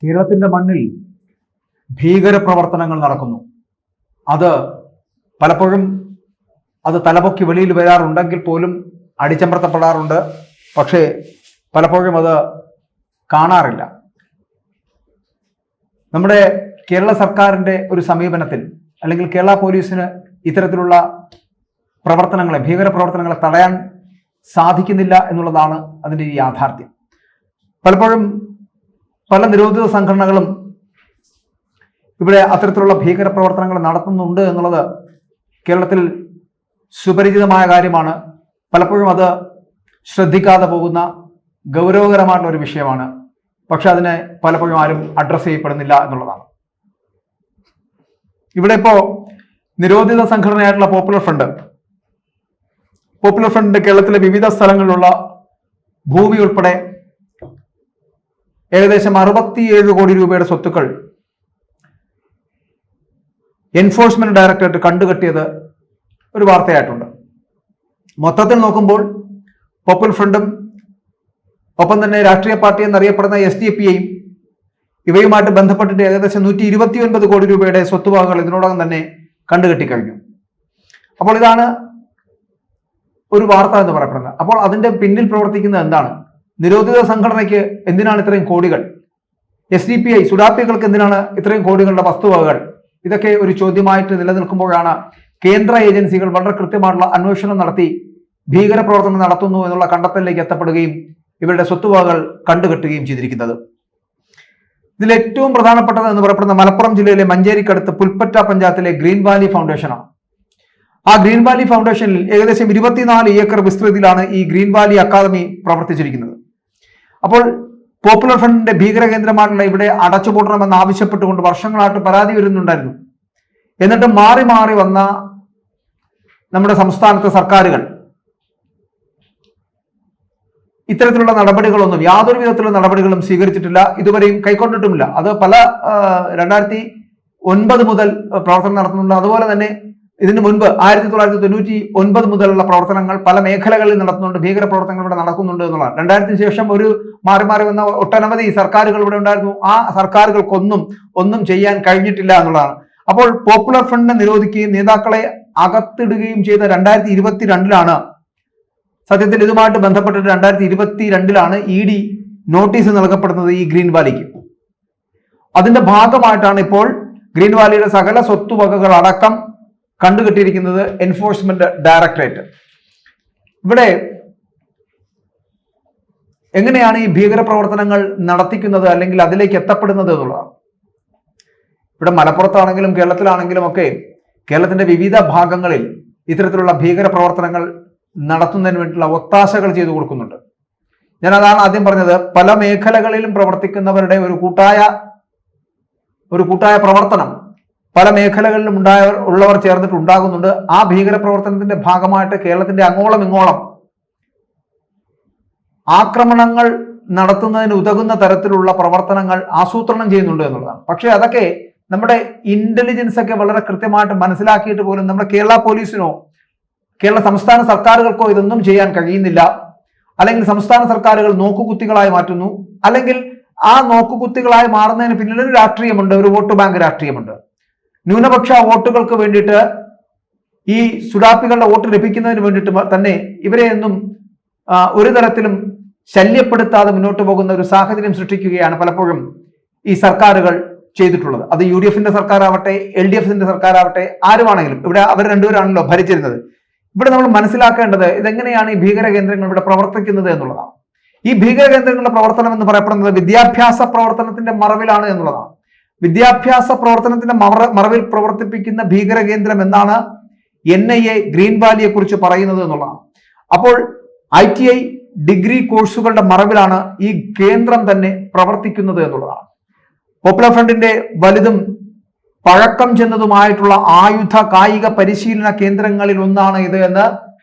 കേരളത്തിന്റെ മണ്ണിൽ ഭീകരപ്രവർത്തനങ്ങൾ നടക്കുന്നു. അത് പലപ്പോഴും തലപൊക്കി വെളിയിൽ വരാറുണ്ടെങ്കിൽ പോലും അടിച്ചമർത്തപ്പെടാറുണ്ട്. പക്ഷേ പലപ്പോഴും അത് കാണാറില്ല. നമ്മുടെ കേരള സർക്കാരിൻ്റെ ഒരു സമീപനത്തിൽ അല്ലെങ്കിൽ കേരള പോലീസിന് ഇത്തരത്തിലുള്ള പ്രവർത്തനങ്ങളെ, ഭീകരപ്രവർത്തനങ്ങളെ തടയാൻ സാധിക്കുന്നില്ല എന്നുള്ളതാണ് അതിൻ്റെ ഈ യാഥാർത്ഥ്യം. പലപ്പോഴും പല നിരോധിത സംഘടനകളും ഇവിടെ അത്തരത്തിലുള്ള ഭീകരപ്രവർത്തനങ്ങൾ നടത്തുന്നുണ്ട് എന്നുള്ളത് കേരളത്തിൽ സുപരിചിതമായ കാര്യമാണ്. പലപ്പോഴും അത് ശ്രദ്ധിക്കാതെ പോകുന്ന ഗൗരവകരമായിട്ടുള്ള ഒരു വിഷയമാണ്. പക്ഷെ അതിനെ പലപ്പോഴും ആരും അഡ്രസ്സ് ചെയ്യപ്പെടുന്നില്ല എന്നുള്ളതാണ്. ഇവിടെ ഇപ്പോൾ നിരോധിത സംഘടനയായിട്ടുള്ള പോപ്പുലർ ഫ്രണ്ട് കേരളത്തിലെ വിവിധ സ്ഥലങ്ങളിലുള്ള ഭൂമി ഉൾപ്പെടെ ഏകദേശം 67 കോടി രൂപയുടെ സ്വത്തുക്കൾ എൻഫോഴ്സ്മെന്റ് ഡയറക്ടറേറ്റ് കണ്ടുകെട്ടിയത് ഒരു വാർത്തയായിട്ടുണ്ട്. മൊത്തത്തിൽ നോക്കുമ്പോൾ പോപ്പുലർ ഫ്രണ്ടും ഒപ്പം തന്നെ രാഷ്ട്രീയ പാർട്ടി എന്നറിയപ്പെടുന്ന SDP-യും ഇവയുമായിട്ട് ബന്ധപ്പെട്ടിട്ട് ഏകദേശം 129 കോടി രൂപയുടെ സ്വത്തുവകകൾ ഇതിനോടകം തന്നെ കണ്ടുകെട്ടിക്കഴിഞ്ഞു. അപ്പോൾ ഇതാണ് ഒരു വാർത്ത എന്ന് പറയപ്പെടുന്നത്. അപ്പോൾ അതിന്റെ പിന്നിൽ പ്രവർത്തിക്കുന്നത് എന്താണ്? നിരോധിത സംഘടനയ്ക്ക് എന്തിനാണ് ഇത്രയും കോടികൾ? SDP-I സുഡാപ്പികൾക്ക് എന്തിനാണ് ഇത്രയും കോടികളുടെ വസ്തുവകകൾ? ഇതൊക്കെ ഒരു ചോദ്യമായിട്ട് നിലനിൽക്കുമ്പോഴാണ് കേന്ദ്ര ഏജൻസികൾ വളരെ കൃത്യമായിട്ടുള്ള അന്വേഷണം നടത്തി ഭീകരപ്രവർത്തനം നടത്തുന്നു എന്നുള്ള കണ്ടെത്തലിലേക്ക് എത്തപ്പെടുകയും ഇവരുടെ സ്വത്തുവകകൾ കണ്ടുകെട്ടുകയും ചെയ്തിരിക്കുന്നത്. ഇതിൽ ഏറ്റവും പ്രധാനപ്പെട്ടത് എന്ന് പറയപ്പെടുന്ന മലപ്പുറം ജില്ലയിലെ മഞ്ചേരിക്കടുത്ത് പുൽപ്പറ്റ പഞ്ചായത്തിലെ ഗ്രീൻ വാലി ഫൗണ്ടേഷനാണ്. ആ ഗ്രീൻ വാലി ഫൗണ്ടേഷനിൽ ഏകദേശം 24 ഏക്കർ വിസ്തൃതിയിലാണ് ഈ ഗ്രീൻ വാലി അക്കാദമി പ്രവർത്തിച്ചിരിക്കുന്നത്. അപ്പോൾ പോപ്പുലർ ഫ്രണ്ടിന്റെ ഭീകര കേന്ദ്രമായിട്ടുള്ള ഇവിടെ അടച്ചുപൂട്ടണമെന്ന് ആവശ്യപ്പെട്ടുകൊണ്ട് വർഷങ്ങളായിട്ട് പരാതി വരുന്നുണ്ടായിരുന്നു. എന്നിട്ട് മാറി മാറി വന്ന നമ്മുടെ സംസ്ഥാനത്തെ സർക്കാരുകൾ ഇത്തരത്തിലുള്ള നടപടികളൊന്നും, യാതൊരു വിധത്തിലുള്ള നടപടികളും സ്വീകരിച്ചിട്ടില്ല, ഇതുവരെയും കൈക്കൊണ്ടിട്ടുമില്ല. അത് പല 2009 മുതൽ പ്രവർത്തനം നടത്തുന്നുണ്ട്. അതുപോലെ തന്നെ ഇതിനു മുൻപ് 1999 മുതലുള്ള പ്രവർത്തനങ്ങൾ പല മേഖലകളിൽ നടത്തുന്നുണ്ട്. ഭീകര പ്രവർത്തനങ്ങൾ ഇവിടെ നടക്കുന്നുണ്ട് എന്നുള്ളതാണ്. 2000 ശേഷം ഒരു മാറി മാറി വന്ന ഒട്ടനവധി സർക്കാരുകൾ ഇവിടെ ഉണ്ടായിരുന്നു. ആ സർക്കാരുകൾക്കൊന്നും ചെയ്യാൻ കഴിഞ്ഞിട്ടില്ല എന്നുള്ളതാണ്. അപ്പോൾ പോപ്പുലർ ഫ്രണ്ടിനെ നിരോധിക്കുകയും നേതാക്കളെ അകത്തിടുകയും ചെയ്ത 2022 സത്യത്തിൽ ഇതുമായിട്ട് ബന്ധപ്പെട്ടിട്ട് 2022 ED നോട്ടീസ് നൽകപ്പെടുന്നത് ഈ ഗ്രീൻ വാലിക്ക്. അതിന്റെ ഭാഗമായിട്ടാണ് ഇപ്പോൾ ഗ്രീൻ വാലിയുടെ സകല സ്വത്തുവകകൾ അടക്കം കണ്ടുകെട്ടിയിരിക്കുന്നത് എൻഫോഴ്സ്മെന്റ് ഡയറക്ടറേറ്റ്. ഇവിടെ എങ്ങനെയാണ് ഈ ഭീകരപ്രവർത്തനങ്ങൾ നടത്തിക്കുന്നത് അല്ലെങ്കിൽ അതിലേക്ക് എത്തപ്പെടുന്നത് എന്നുള്ളതാണ്. ഇവിടെ മലപ്പുറത്താണെങ്കിലും കേരളത്തിലാണെങ്കിലും ഒക്കെ കേരളത്തിന്റെ വിവിധ ഭാഗങ്ങളിൽ ഇത്തരത്തിലുള്ള ഭീകരപ്രവർത്തനങ്ങൾ നടത്തുന്നതിന് വേണ്ടിയിട്ടുള്ള ഒത്താശകൾ ചെയ്തു കൊടുക്കുന്നുണ്ട്. ഞാൻ അതാണ് ആദ്യം പറഞ്ഞത്. പല മേഖലകളിലും പ്രവർത്തിക്കുന്നവരുടെ ഒരു കൂട്ടായ പ്രവർത്തനം പല മേഖലകളിലും ഉള്ളവർ ചേർന്നിട്ട് ഉണ്ടാകുന്നുണ്ട്. ആ ഭീകരപ്രവർത്തനത്തിന്റെ ഭാഗമായിട്ട് കേരളത്തിന്റെ അങ്ങോളം ഇങ്ങോളം ആക്രമണങ്ങൾ നടത്തുന്നതിന് ഉതകുന്ന തരത്തിലുള്ള പ്രവർത്തനങ്ങൾ ആസൂത്രണം ചെയ്യുന്നുണ്ട് എന്നുള്ളതാണ്. പക്ഷെ അതൊക്കെ നമ്മുടെ ഇന്റലിജൻസ് ഒക്കെ വളരെ കൃത്യമായിട്ട് മനസ്സിലാക്കിയിട്ട് പോലും നമ്മുടെ കേരള പോലീസിനോ കേരള സംസ്ഥാന സർക്കാരുകൾക്കോ ഇതൊന്നും ചെയ്യാൻ കഴിയുന്നില്ല. അല്ലെങ്കിൽ സംസ്ഥാന സർക്കാരുകൾ നോക്കുകുത്തികളായി മാറ്റുന്നു. അല്ലെങ്കിൽ ആ നോക്കുകുത്തികളായി മാറുന്നതിന് പിന്നിൽ ഒരു രാഷ്ട്രീയമുണ്ട്, ഒരു വോട്ട് ബാങ്ക് രാഷ്ട്രീയമുണ്ട്. ന്യൂനപക്ഷ വോട്ടുകൾക്ക് വേണ്ടിയിട്ട്, ഈ സുഡാപ്പികളുടെ വോട്ട് ലഭിക്കുന്നതിന് വേണ്ടിയിട്ട് തന്നെ ഇവരെയൊന്നും ഒരു തരത്തിലും ശല്യപ്പെടുത്താതെ മുന്നോട്ട് പോകുന്ന ഒരു സാഹചര്യം സൃഷ്ടിക്കുകയാണ് പലപ്പോഴും ഈ സർക്കാരുകൾ ചെയ്തിട്ടുള്ളത്. അത് UDF-ന്റെ സർക്കാരാവട്ടെ, LDF-ന്റെ സർക്കാരാവട്ടെ, ആരുമാണെങ്കിലും ഇവിടെ അവർ രണ്ടുപേരാണല്ലോ ഭരിച്ചിരുന്നത്. ഇവിടെ നമ്മൾ മനസ്സിലാക്കേണ്ടത് ഇതെങ്ങനെയാണ് ഈ ഭീകര കേന്ദ്രങ്ങൾ ഇവിടെ പ്രവർത്തിക്കുന്നത് എന്നുള്ളതാണ്. ഈ ഭീകര കേന്ദ്രങ്ങളുടെ പ്രവർത്തനം എന്ന് പറയപ്പെടുന്നത് വിദ്യാഭ്യാസ പ്രവർത്തനത്തിന്റെ മറവിലാണ് എന്നുള്ളതാണ്. വിദ്യാഭ്യാസ പ്രവർത്തനത്തിന്റെ മറവിൽ പ്രവർത്തിപ്പിക്കുന്ന ഭീകര കേന്ദ്രം എന്നാണ് NIA ഗ്രീൻ വാലിയെ കുറിച്ച് പറയുന്നത് എന്നുള്ളതാണ്. അപ്പോൾ ITI ഡിഗ്രി കോഴ്സുകളുടെ മറവിലാണ് ഈ കേന്ദ്രം തന്നെ പ്രവർത്തിക്കുന്നത് എന്നുള്ളതാണ്. പോപ്പുലർ ഫ്രണ്ടിന്റെ വലുതും പഴക്കം ചെന്നതുമായിട്ടുള്ള ആയുധ കായിക പരിശീലന കേന്ദ്രങ്ങളിൽ ഒന്നാണ് ഇത് എന്ന്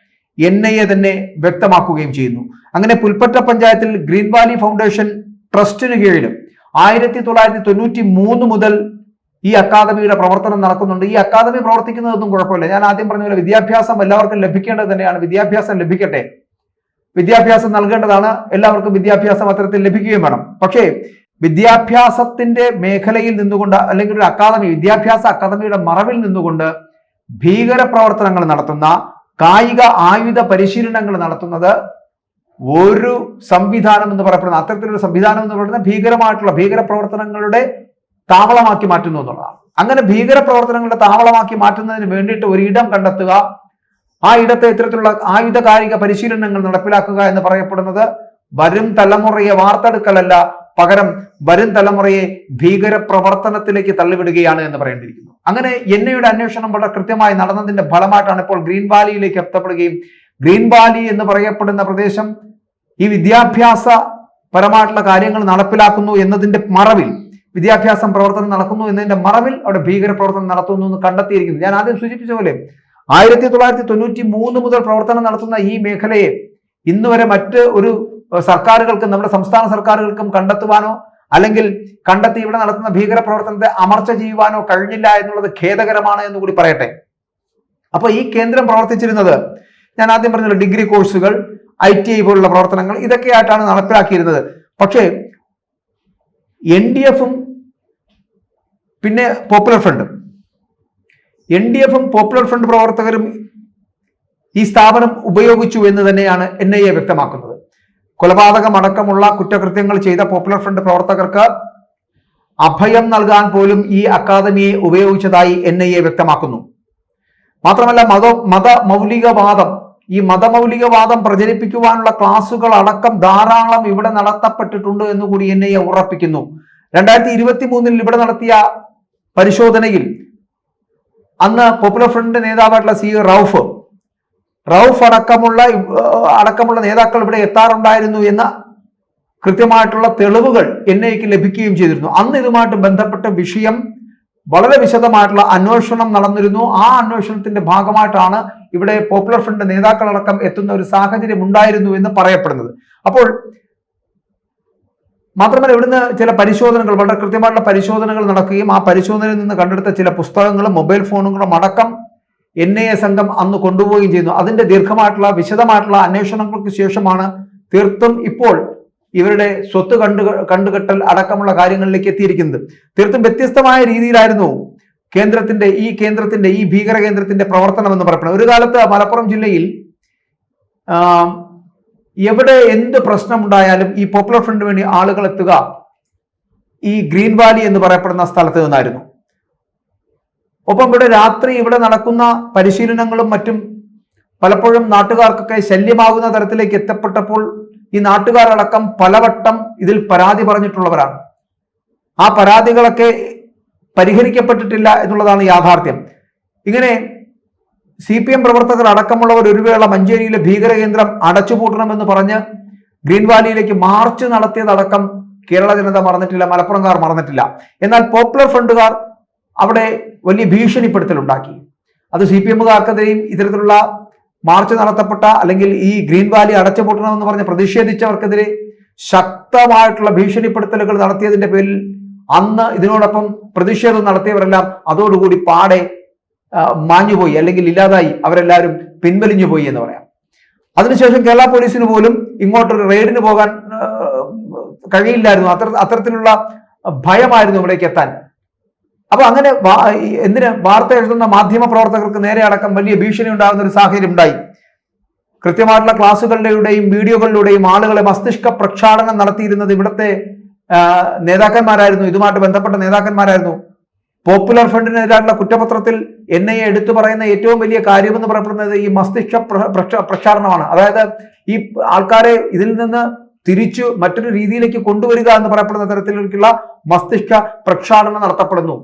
NIA തന്നെ വ്യക്തമാക്കുകയും ചെയ്യുന്നു. അങ്ങനെ പുൽപ്പറ്റ പഞ്ചായത്തിൽ ഗ്രീൻ വാലി ഫൗണ്ടേഷൻ ട്രസ്റ്റിന് കീഴിലും 1993 മുതൽ ഈ അക്കാദമിയുടെ പ്രവർത്തനം നടക്കുന്നുണ്ട്. ഈ അക്കാദമി പ്രവർത്തിക്കുന്നതൊന്നും കുഴപ്പമില്ല. ഞാൻ ആദ്യം പറഞ്ഞ പോലെ വിദ്യാഭ്യാസം എല്ലാവർക്കും ലഭിക്കേണ്ടത് തന്നെയാണ്. വിദ്യാഭ്യാസം ലഭിക്കട്ടെ, വിദ്യാഭ്യാസം നൽകേണ്ടതാണ്. എല്ലാവർക്കും വിദ്യാഭ്യാസം അത്തരത്തിൽ ലഭിക്കുകയും വേണം. പക്ഷേ വിദ്യാഭ്യാസത്തിന്റെ മേഖലയിൽ നിന്നുകൊണ്ട് അല്ലെങ്കിൽ ഒരു അക്കാദമി, വിദ്യാഭ്യാസ അക്കാദമിയുടെ മറവിൽ നിന്നുകൊണ്ട് ഭീകര പ്രവർത്തനങ്ങൾ നടത്തുന്ന, കായിക ആയുധ പരിശീലനങ്ങൾ നടത്തുന്നത് ഒരു സംവിധാനം എന്ന് പറയപ്പെടുന്ന, അത്തരത്തിലൊരു സംവിധാനം എന്ന് പറയുന്നത് ഭീകര പ്രവർത്തനങ്ങളുടെ താവളമാക്കി മാറ്റുന്നു എന്നുള്ളതാണ്. അങ്ങനെ ഭീകര പ്രവർത്തനങ്ങളുടെ താവളമാക്കി മാറ്റുന്നതിന് വേണ്ടിയിട്ട് ഒരിടം കണ്ടെത്തുക, ആ ഇടത്തെ ഇത്തരത്തിലുള്ള ആയുധ കായിക പരിശീലനങ്ങൾ നടപ്പിലാക്കുക എന്ന് പറയപ്പെടുന്നത് വരും തലമുറയെ വാർത്തെടുക്കലല്ല, പകരം വരും തലമുറയെ ഭീകര പ്രവർത്തനത്തിലേക്ക് തള്ളിവിടുകയാണ് എന്ന് പറയേണ്ടിയിരിക്കുന്നു. അങ്ങനെ എൻഐയുടെ അന്വേഷണം വളരെ കൃത്യമായി നടന്നതിന്റെ ഫലമായിട്ടാണ് ഇപ്പോൾ ഗ്രീൻ വാലിയിലേക്ക് എത്തപ്പെടുകയും, ഗ്രീൻ വാലി എന്ന് പറയപ്പെടുന്ന പ്രദേശം ഈ വിദ്യാഭ്യാസ പരമായിട്ടുള്ള കാര്യങ്ങൾ നടപ്പിലാക്കുന്നു എന്നതിന്റെ മറവിൽ, വിദ്യാഭ്യാസം പ്രവർത്തനം നടക്കുന്നു എന്നതിന്റെ മറവിൽ അവിടെ ഭീകര പ്രവർത്തനം നടത്തുന്നു എന്ന് കണ്ടെത്തിയിരിക്കുന്നു. ഞാൻ ആദ്യം സൂചിപ്പിച്ച പോലെ 1993 മുതൽ പ്രവർത്തനം നടത്തുന്ന ഈ മേഖലയെ ഇന്നുവരെ മറ്റ് ഒരു സർക്കാരുകൾക്കും നമ്മുടെ സംസ്ഥാന സർക്കാരുകൾക്കും കണ്ടെത്തുവാനോ അല്ലെങ്കിൽ കണ്ടെത്തി ഇവിടെ നടത്തുന്ന ഭീകര പ്രവർത്തനത്തെ അമർച്ച ചെയ്യുവാനോ കഴിഞ്ഞില്ല എന്നുള്ളത് ഖേദകരമാണ് എന്ന് കൂടി പറയട്ടെ. അപ്പൊ ഈ കേന്ദ്രം പ്രവർത്തിച്ചിരുന്നത്, ഞാൻ ആദ്യം പറഞ്ഞല്ലോ, ഡിഗ്രി കോഴ്സുകൾ, ITI പോലുള്ള പ്രവർത്തനങ്ങൾ, ഇതൊക്കെയായിട്ടാണ് നടപ്പിലാക്കിയിരുന്നത്. പക്ഷേ NDF-ഉം പിന്നെ പോപ്പുലർ ഫ്രണ്ടും, NDF-ഉം പോപ്പുലർ ഫ്രണ്ട് പ്രവർത്തകരും ഈ സ്ഥാപനം ഉപയോഗിച്ചു എന്ന് തന്നെയാണ് NIA വ്യക്തമാക്കുന്നത്. കൊലപാതകം അടക്കമുള്ള കുറ്റകൃത്യങ്ങൾ ചെയ്ത പോപ്പുലർ ഫ്രണ്ട് പ്രവർത്തകർക്ക് അഭയം നൽകാൻ പോലും ഈ അക്കാദമിയെ ഉപയോഗിച്ചതായി NIA വ്യക്തമാക്കുന്നു. മാത്രമല്ല ഈ മതമൗലികവാദം പ്രചരിപ്പിക്കുവാനുള്ള ക്ലാസുകൾ അടക്കം ധാരാളം ഇവിടെ നടത്തപ്പെട്ടിട്ടുണ്ട് എന്നുകൂടി NIA ഉറപ്പിക്കുന്നു. 2023 ഇവിടെ നടത്തിയ പരിശോധനയിൽ അന്ന് പോപ്പുലർ ഫ്രണ്ട് നേതാവായിട്ടുള്ള CEO റൌഫ് അടക്കമുള്ള നേതാക്കൾ ഇവിടെ എത്താറുണ്ടായിരുന്നു എന്ന കൃത്യമായിട്ടുള്ള തെളിവുകൾ NIAക്ക് ലഭിക്കുകയും ചെയ്തിരുന്നു. അന്ന് ഇതുമായിട്ട് ബന്ധപ്പെട്ട വിഷയം വളരെ വിശദമായിട്ടുള്ള അന്വേഷണം നടന്നിരുന്നു. ആ അന്വേഷണത്തിന്റെ ഭാഗമായിട്ടാണ് ഇവിടെ പോപ്പുലർ ഫ്രണ്ട് നേതാക്കളടക്കം എത്തുന്ന ഒരു സാഹചര്യം ഉണ്ടായിരുന്നു എന്ന് പറയപ്പെടുന്നത്. അപ്പോൾ മാത്രമല്ല, ഇവിടുന്ന് ചില പരിശോധനകൾ, വളരെ കൃത്യമായിട്ടുള്ള പരിശോധനകൾ നടക്കുകയും ആ പരിശോധനയിൽ നിന്ന് കണ്ടെടുത്ത ചില പുസ്തകങ്ങളും മൊബൈൽ ഫോണുകളും അടക്കം NIA സംഘം അന്ന് കൊണ്ടുപോവുകയും ചെയ്യുന്നു. അതിന്റെ ദീർഘമായിട്ടുള്ള വിശദമായിട്ടുള്ള അന്വേഷണങ്ങൾക്ക് ശേഷമാണ് തീർത്തും ഇപ്പോൾ ഇവരുടെ സ്വത്ത് കണ്ടുകെട്ടൽ അടക്കമുള്ള കാര്യങ്ങളിലേക്ക് എത്തിയിരിക്കുന്നത്. തീർത്തും വ്യത്യസ്തമായ രീതിയിലായിരുന്നു കേന്ദ്രത്തിന്റെ ഈ ഭീകര കേന്ദ്രത്തിന്റെ പ്രവർത്തനം എന്ന് പറയപ്പെടുന്നത്. ഒരു കാലത്ത് മലപ്പുറം ജില്ലയിൽ എവിടെ എന്ത് പ്രശ്നമുണ്ടായാലും ഈ പോപ്പുലർ ഫ്രണ്ടിന് വേണ്ടി ആളുകൾ എത്തുക ഈ ഗ്രീൻ വാലി എന്ന് പറയപ്പെടുന്ന സ്ഥലത്ത് നിന്നായിരുന്നു. ഒപ്പം രാത്രി ഇവിടെ നടക്കുന്ന പരിശീലനങ്ങളും മറ്റും പലപ്പോഴും നാട്ടുകാർക്കൊക്കെ ശല്യമാകുന്ന തരത്തിലേക്ക് എത്തപ്പെട്ടപ്പോൾ ഈ നാട്ടുകാരടക്കം പലവട്ടം ഇതിൽ പരാതി പറഞ്ഞിട്ടുള്ളവരാണ്. ആ പരാതികളൊക്കെ പരിഹരിക്കപ്പെട്ടിട്ടില്ല എന്നുള്ളതാണ് യാഥാർത്ഥ്യം. ഇങ്ങനെ CPM പ്രവർത്തകർ അടക്കമുള്ളവർ ഒരു വേള മഞ്ചേരിയിലെ ഭീകര കേന്ദ്രം അടച്ചുപൂട്ടണമെന്ന് പറഞ്ഞ് ഗ്രീൻ വാലിയിലേക്ക് മാർച്ച് നടത്തിയതടക്കം കേരള ജനത മറന്നിട്ടില്ല, മലപ്പുറംകാർ മറന്നിട്ടില്ല. എന്നാൽ പോപ്പുലർ ഫ്രണ്ടുകാർ അവിടെ വലിയ ഭീഷണിപ്പെടുത്തലുണ്ടാക്കി. അത് CPMകാർക്കെതിരെയും ഇത്തരത്തിലുള്ള മാർച്ച് നടത്തപ്പെട്ട അല്ലെങ്കിൽ ഈ ഗ്രീൻ വാലി അടച്ചുപൂട്ടണമെന്ന് പറഞ്ഞ് പ്രതിഷേധിച്ചവർക്കെതിരെ ശക്തമായിട്ടുള്ള ഭീഷണിപ്പെടുത്തലുകൾ നടത്തിയതിന്റെ പേരിൽ അന്ന് ഇതിനോടൊപ്പം പ്രതിഷേധം നടത്തിയവരെല്ലാം അതോടുകൂടി പാടെ മാഞ്ഞുപോയി, അല്ലെങ്കിൽ ഇല്ലാതായി, അവരെല്ലാവരും പിൻവലിഞ്ഞു പോയി എന്ന് പറയാം. അതിനുശേഷം കേരള പോലീസിന് പോലും ഇങ്ങോട്ടൊരു റെയ്ഡിന് പോകാൻ കഴിയില്ലായിരുന്നു. അത്തരത്തിലുള്ള ഭയമായിരുന്നു ഇവിടേക്ക് എത്താൻ. അപ്പൊ അങ്ങനെ വാർത്ത എഴുതുന്ന മാധ്യമ പ്രവർത്തകർക്ക് നേരെ അടക്കം വലിയ ഭീഷണി ഉണ്ടാകുന്ന ഒരു സാഹചര്യം ഉണ്ടായി. കൃത്യമായിട്ടുള്ള ക്ലാസുകളുടെയും വീഡിയോകളിലൂടെയും ആളുകളെ മസ്തിഷ്ക പ്രക്ഷാളനം നടത്തിയിരുന്നത് ഇവിടുത്തെ നേതാക്കന്മാരായിരുന്നു, ഇതുമായിട്ട് ബന്ധപ്പെട്ട നേതാക്കന്മാരായിരുന്നു. പോപ്പുലർ ഫ്രണ്ടിനെതിരായിട്ടുള്ള കുറ്റപത്രത്തിൽ NIA എടുത്തു പറയുന്ന ഏറ്റവും വലിയ കാര്യമെന്ന് പറയപ്പെടുന്നത് ഈ മസ്തിഷ്ക പ്രക്ഷാളനമാണ്. അതായത് ഈ ആൾക്കാരെ ഇതിൽ നിന്ന് തിരിച്ചു മറ്റൊരു രീതിയിലേക്ക് കൊണ്ടുവരിക എന്ന് പറയപ്പെടുന്ന തരത്തിലേക്കുള്ള മസ്തിഷ്ക പ്രക്ഷാളനം നടത്തപ്പെടുന്നു.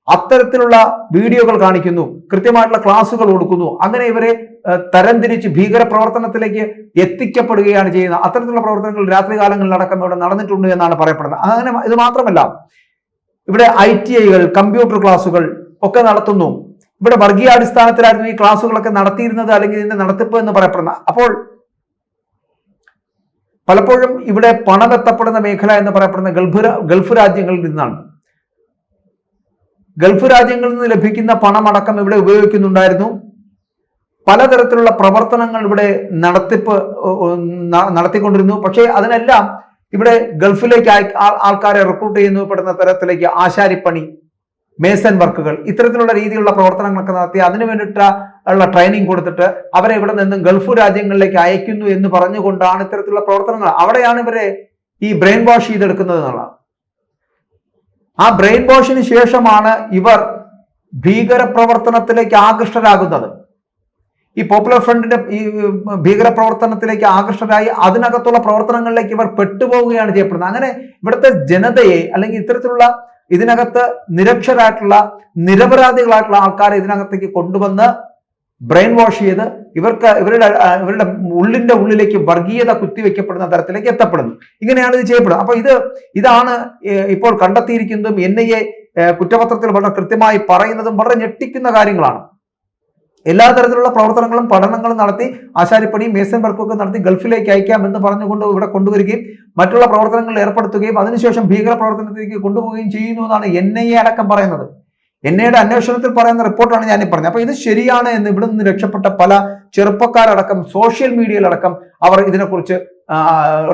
അത്തരത്തിലുള്ള വീഡിയോകൾ കാണിക്കുന്നു, കൃത്യമായിട്ടുള്ള ക്ലാസുകൾ കൊടുക്കുന്നു. അങ്ങനെ ഇവരെ തരംതിരിച്ച് ഭീകര പ്രവർത്തനത്തിലേക്ക് എത്തിക്കപ്പെടുകയാണ് ചെയ്യുന്നത്. അത്തരത്തിലുള്ള പ്രവർത്തനങ്ങൾ രാത്രികാലങ്ങളിൽ അടക്കം ഇവിടെ നടന്നിട്ടുണ്ട് എന്നാണ് പറയപ്പെടുന്നത്. അങ്ങനെ ഇത് മാത്രമല്ല, ഇവിടെ ITIകൾ, കമ്പ്യൂട്ടർ ക്ലാസുകൾ ഒക്കെ നടത്തുന്നു. ഇവിടെ വർഗീയാടിസ്ഥാനത്തിലായിരുന്നു ഈ ക്ലാസുകളൊക്കെ നടത്തിയിരുന്നത്, അല്ലെങ്കിൽ ഇതിന്റെ നടത്തിപ്പ് എന്ന് പറയപ്പെടുന്ന. അപ്പോൾ പലപ്പോഴും ഇവിടെ പണമെത്തപ്പെടുന്ന മേഖല എന്ന് പറയപ്പെടുന്ന ഗൾഫ് രാജ്യങ്ങളിൽ നിന്നാണ്. ഗൾഫ് രാജ്യങ്ങളിൽ നിന്ന് ലഭിക്കുന്ന പണമടക്കം ഇവിടെ ഉപയോഗിക്കുന്നുണ്ടായിരുന്നു. പലതരത്തിലുള്ള പ്രവർത്തനങ്ങൾ ഇവിടെ നടത്തിക്കൊണ്ടിരുന്നു. പക്ഷേ അതിനെല്ലാം ഇവിടെ ഗൾഫിലേക്ക് ആൾക്കാരെ റിക്രൂട്ട് ചെയ്യുന്നപ്പെടുന്ന തരത്തിലേക്ക് ആശാരിപ്പണി, മേസൺ വർക്കുകൾ, ഇത്തരത്തിലുള്ള രീതിയിലുള്ള പ്രവർത്തനങ്ങളൊക്കെ നടത്തി അതിനു വേണ്ടിയിട്ടുള്ള ട്രെയിനിങ് കൊടുത്തിട്ട് അവരെ ഇവിടെ നിന്നും ഗൾഫ് രാജ്യങ്ങളിലേക്ക് അയക്കുന്നു എന്ന് പറഞ്ഞുകൊണ്ടാണ് ഇത്തരത്തിലുള്ള പ്രവർത്തനങ്ങൾ. അവിടെയാണ് ഇവരെ ഈ ബ്രെയിൻ വാഷ് ചെയ്തെടുക്കുന്നത് എന്നുള്ളതാണ്. ആ ബ്രെയിൻ വാഷിന് ശേഷമാണ് ഇവർ ഭീകരപ്രവർത്തനത്തിലേക്ക് ആകൃഷ്ടരാകുന്നത്. ഈ പോപ്പുലർ ഫ്രണ്ടിന്റെ ഈ ഭീകരപ്രവർത്തനത്തിലേക്ക് ആകർഷകരായി അതിനകത്തുള്ള പ്രവർത്തനങ്ങളിലേക്ക് ഇവർ പെട്ടുപോവുകയാണ് ചെയ്യപ്പെടുന്നത്. അങ്ങനെ ഇവിടുത്തെ ജനതയെ അല്ലെങ്കിൽ ഇത്തരത്തിലുള്ള ഇതിനകത്ത് നിരക്ഷരായിട്ടുള്ള നിരപരാധികളായിട്ടുള്ള ആൾക്കാരെ ഇതിനകത്തേക്ക് കൊണ്ടുവന്ന് ബ്രെയിൻ വാഷ് ചെയ്ത് ഇവരുടെ ഉള്ളിന്റെ ഉള്ളിലേക്ക് വർഗീയത കുത്തിവെക്കപ്പെടുന്ന തരത്തിലേക്ക് എത്തപ്പെടുന്നു. ഇങ്ങനെയാണ് ഇത് ചെയ്യപ്പെടുന്നത്. അപ്പൊ ഇതാണ് ഇപ്പോൾ കണ്ടെത്തിയിരിക്കുന്നതും NIA കുറ്റപത്രത്തിൽ വളരെ കൃത്യമായി പറയുന്നതും വളരെ ഞെട്ടിക്കുന്ന കാര്യങ്ങളാണ്. എല്ലാ തരത്തിലുള്ള പ്രവർത്തനങ്ങളും പഠനങ്ങളും നടത്തി ആശാരിപ്പണി, മേസൺ വർക്കൊക്കെ നടത്തി ഗൾഫിലേക്ക് അയക്കാമെന്ന് പറഞ്ഞുകൊണ്ട് ഇവിടെ കൊണ്ടുവരികയും മറ്റുള്ള പ്രവർത്തനങ്ങളിൽ ഏർപ്പെടുത്തുകയും അതിനുശേഷം ഭീകര പ്രവർത്തനത്തിലേക്ക് കൊണ്ടുപോവുകയും ചെയ്യുന്നു എന്നാണ് NIA അടക്കം പറയുന്നത്. NIAയുടെ അന്വേഷണത്തിൽ പറയുന്ന റിപ്പോർട്ടാണ് ഞാനീ പറഞ്ഞത്. അപ്പൊ ഇത് ശരിയാണ് എന്ന് ഇവിടെ നിന്ന് രക്ഷപ്പെട്ട പല ചെറുപ്പക്കാരടക്കം സോഷ്യൽ മീഡിയയിലടക്കം അവർ ഇതിനെക്കുറിച്ച്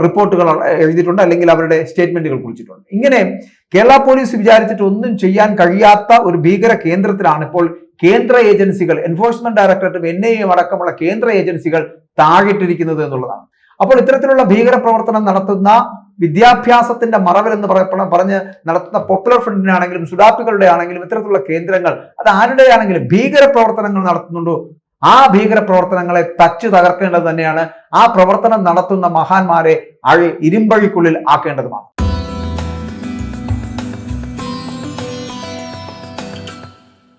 റിപ്പോർട്ടുകൾ എഴുതിയിട്ടുണ്ട്, അല്ലെങ്കിൽ അവരുടെ സ്റ്റേറ്റ്മെന്റുകൾ കുറിച്ചിട്ടുണ്ട്. ഇങ്ങനെ കേരള പോലീസ് വിചാരിച്ചിട്ട് ഒന്നും ചെയ്യാൻ കഴിയാത്ത ഒരു ഭീകര കേന്ദ്രത്തിലാണ് ഇപ്പോൾ കേന്ദ്ര ഏജൻസികൾ, എൻഫോഴ്സ്മെന്റ് ഡയറക്ടറേറ്റും NIAയും അടക്കമുള്ള കേന്ദ്ര ഏജൻസികൾ താഴിട്ടിരിക്കുന്നത് എന്നുള്ളതാണ്. അപ്പോൾ ഇത്തരത്തിലുള്ള ഭീകര പ്രവർത്തനം നടത്തുന്ന വിദ്യാഭ്യാസത്തിന്റെ മറവിലെന്ന് പറഞ്ഞ് നടത്തുന്ന പോപ്പുലർ ഫ്രണ്ടിനാണെങ്കിലും സുഡാപ്പികളുടെ ആണെങ്കിലും ഇത്തരത്തിലുള്ള കേന്ദ്രങ്ങൾ അത് ആരുടെയാണെങ്കിലും ഭീകര പ്രവർത്തനങ്ങൾ നടത്തുന്നുണ്ടോ ആ ഭീകര പ്രവർത്തനങ്ങളെ തച്ചു തകർക്കേണ്ടത് തന്നെയാണ്. ആ പ്രവർത്തനം നടത്തുന്ന മഹാന്മാരെ ഇരുമ്പഴിക്കുള്ളിൽ ആക്കേണ്ടതുമാണ്.